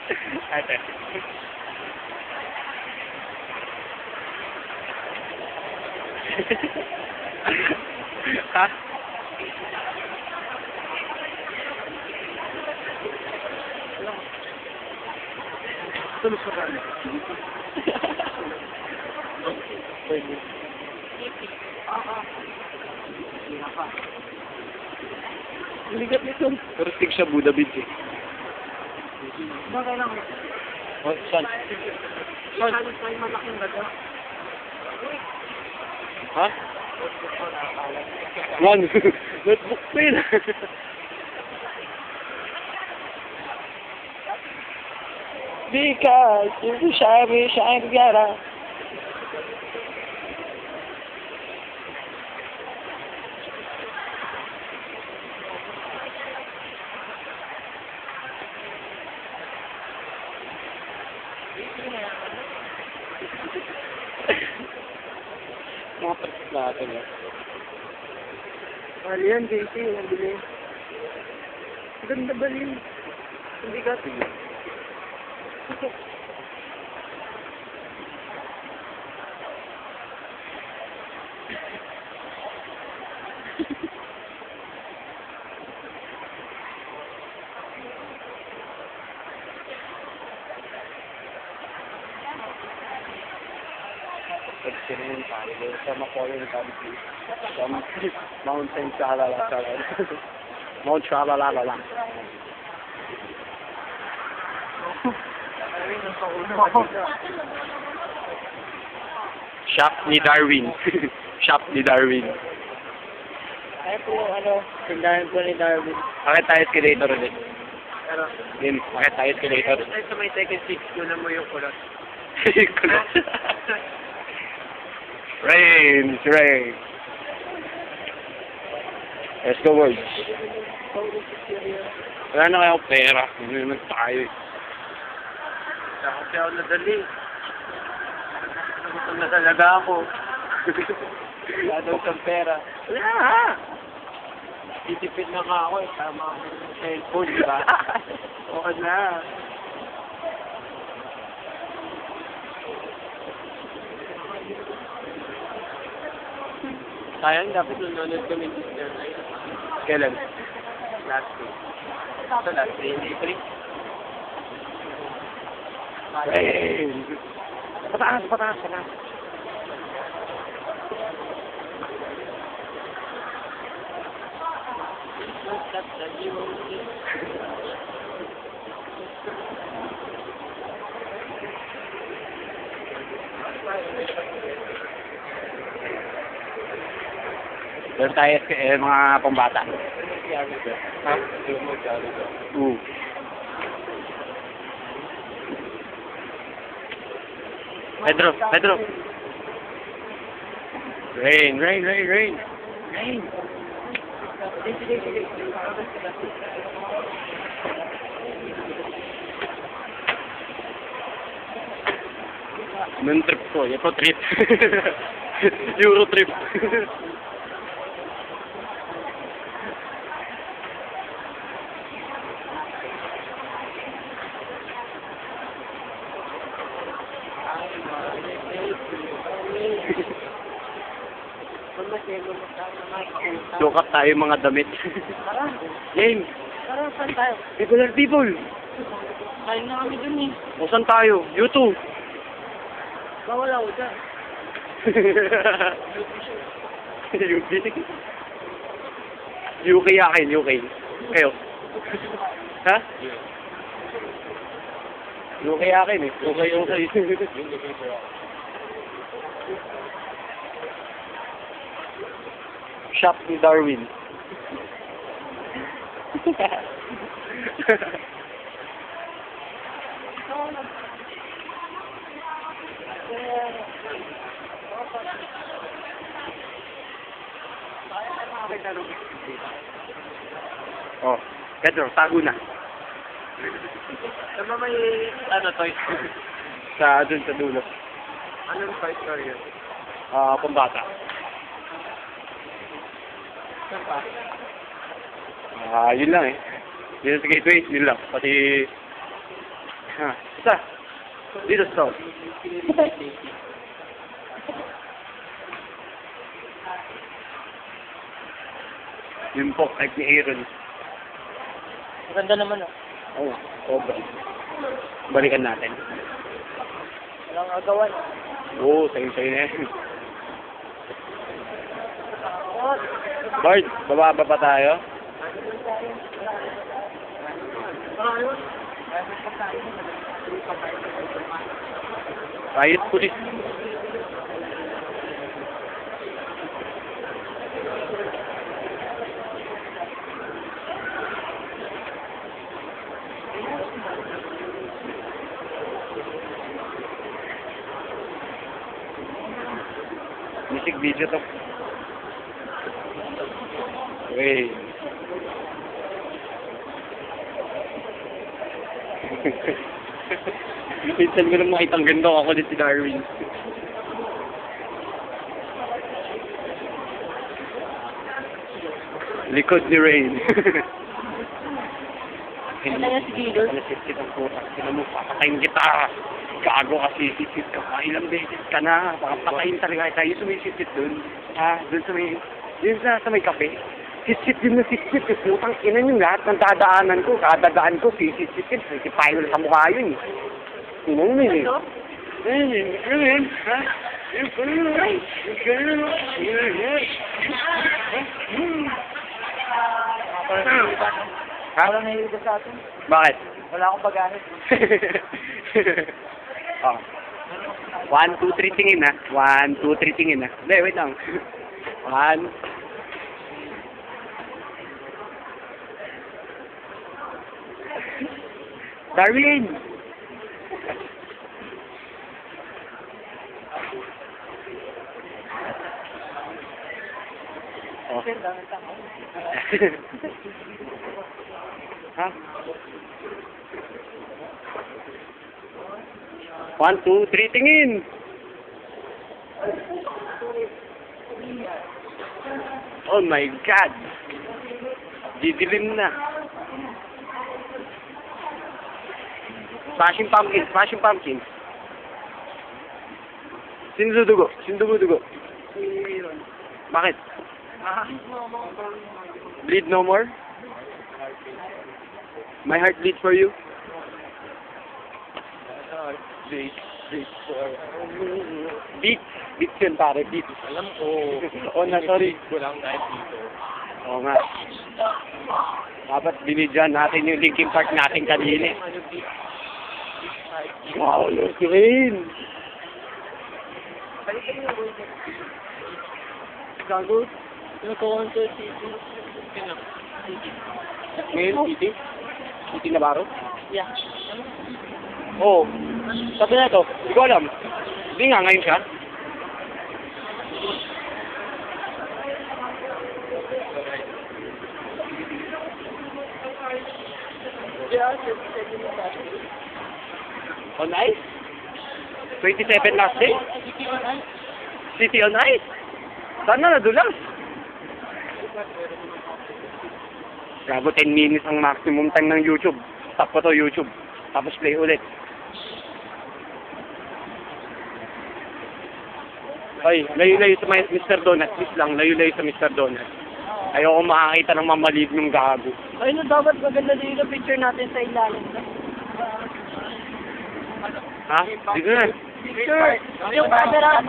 Ate. Ha? Tulog ka ba? Pwede. Ligat nito. Pero stick siya Buddha Beach eh. Bakit lang? Oh, saan? Saan? May malaking daga. Ha? One. Notebook pin. Because you shine together. Mga tricks natin eh. Mahal yan, JC. Ang bili. Ganda ba yun? Hindi ka. Experiment tayo doon sa Macaulay Country. Sa Mountain Shalala. Mount Shalala. Shop ni Darwin. Shop ni Darwin. Ay po, tindahan po ni Darwin. Bakit tayo escalator ulit? Ano? Game, bakit tayo escalator? Ay, sa may second six, kunan mo yung kulot. Kulot. Rain. Let's go, boys. Wala na kayong pera. Hindi naman tayo eh. Kasi ako nadali. Gusto na talaga ako. Wala daw siyang pera. Wala ha! Titipid na nga ako eh. Tama ako ng cellphone, di ba? Oo na. Sayang, dapat nanonood kami ng sister. Kailan? Last day. Ito last day, hindi free. Rain. Pataas. Doon tayo mga pambata. Ha? Pedro. Rain. Anong trip ko? Ito trip. Euro trip. Sukat tayo mga damit. Tara, Game. saan tayo? People. Kain na kami dun eh. O saan tayo? YouTube. Bawal ako dyan. UK. UK akin, UK. Kayo? Ha? UK akin eh. UK. Shop ni Darwin. Oh, Pedro, tago na. Tama may, Toy Story? Dun sa dulo. Anong Toy Story yun? Pambata. Saan pa? Yun lang eh. Yun sa gateway, yun lang. Pati Ha, isa. Dito stop. Yung po, like ni Aaron. Maganda naman oh. Oo, sobra. Balikan natin. Walang agawan. Oo, sa'yo na yan. Bard, bababa pa tayo? Riot police. Music video to. Wait. Minsan ko lang makita ang ganda ako din si Darwin. Likod ni Rain. Ano yan si Guido? Ano sisit ang puta? Sino mo, papatayin kita. Gago kasi sisit ka pa. Ilang beses ka na. Papatayin talaga tayo. Sumisisit dun. Ha? Dun sa may... Dun sa may kape. Sisit din na sisit. Putang ina yung lahat ng dadaanan ko. Kada daan ko, sisit. Sipayo na sa mukha yun. Ina mo yun eh. Ayun. Ha? Ha? Walang nahilig sa atin. Bakit? Wala akong pag-anis. Oh. 1, 2, 3 tingin na. 1, 2, 3 tingin na. Hindi, wait lang. 1. Darwin! Oh. Ha? 1, 2, 3, tingin! Oh my God! Didilim na. Smashing pumpkin. Sino dudugo? Bakit? Bleed no more? My heart bleeds for you? Beats yun pare, beats. Alam ko. Oh na, sorry. Ko lang dahil dito. Oo nga. Dapat binidyan natin yung Linkin Park natin kanina. Wow, look yun! Gago? Nagko-concert city. Ngayon, City? City Navarro? Yeah. Oo. Sabi na ito, hindi ko alam. Hindi nga, ngayon siya. On ice? 27 last day? City on ice? Sana nadulas. Gago, 10 minutes ang maximum time ng YouTube. Stop ko to YouTube. Tapos play ulit. Ay, layo-layo sa Mr. Donut. Please lang, layo-layo sa Mr. Donut. Ayoko makakita ng mamalig ng gago. Ay, no, dapat maganda dito picture natin sa ilalim. Ha? Dito na. Picture! Yung camera!